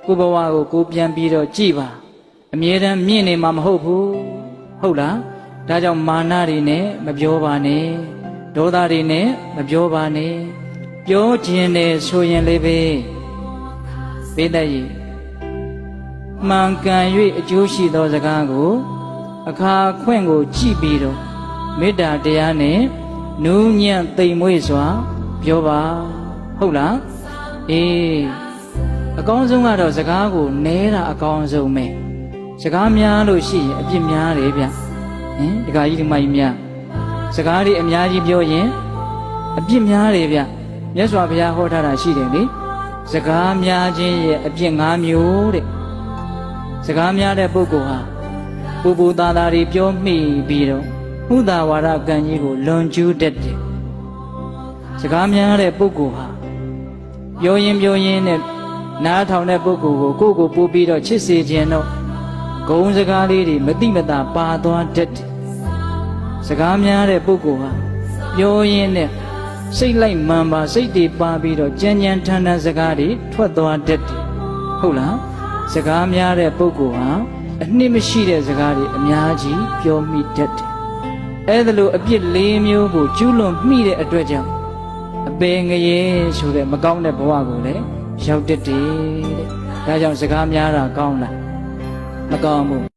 ကိုဘဝကိုပြန်ပြီးတော့ကြည်ပါအမြဲတမ်းမြင့်နေမှာမဟုတ်ဘူးဟုတ်လားဒါကြောင့်မာနတွေနဲ့မပြောပါနဲ့ဒေါသတွေနဲ့မပြောပါနဲ့ပြောခြင်းနဲ့ဆိုရင်လေးပဲပေးတတ်ရည်မှန်ကန်၍အကျိုးရှိသောစကားကိုအခါခွင့်ကိုကြည့်ပြီးတော့မေတ္တာတရားနဲ့နူးညံ့သိမ်မွေ့စွာပြောပါဟုတ်လားအေးအကောင်းဆုံးကတော့စကားကိုနဲတာအကောင်းဆုံးပဲစကားများလို့ရှိရင်အပြစ်များတယ်ဗျဒကာကြီးဒီမကြီးများစကားတွေအများကြီးပြောရင်အပြစ်များတယ်ဗျမြတ်စွာဘုရားဟောထားတာရှိတယ်လေစကားများခြင်းရဲ့အပြစ်၅မျိုးတဲ့စကားများတဲ့ပုဂ္ဂိုလ်ဟာပူပူသားသားတွေပြောမိပြီးတော့မှုသာဝါဒကံကြီးကိုလွန်ကျူးတတ်တယ်စကားများတဲ့ပုဂ္ဂိုလ်ဟာပြောရင်းနဲ့နားထောင်တဲ့ပုဂ္ဂိုလ်ကိုကိုယ်ပို့ပြီးတော့ချစ်စေခြင်းတော့ဂုဏ်စကားလေးတွေမတိမတာပါသွားတတ်တယ်စကားများတဲ့ပုဂ္ဂိုလ်ဟာပြောရင်းနဲ့စိတ်လိုက်မှန်ပါစိတ်တွေပါပြီးတော့ကြမ်းကြမ်းထန်ထန်စကားတွေထွက်သွားတတ်တယ်ဟုတ်လားစကားများတဲ့ပုဂ္ဂိုလ်ဟာအနှစ်မရှိတဲ့စကားတွေအများကြီးပြောမိတတ်တယ်အဲ့ဒါလိုအပြစ်၄မျိုးကိုကျူးလွန်မိတဲ့အတွက်ကြောင့်အပေငရဲဆိုတဲ့မကောင်းတဲ့ဘဝကိုလည်းရောက်တတ်တယ်တဲ့ဒါကြောင့်စကားများတာကောင်းလားမကောင်းဘူး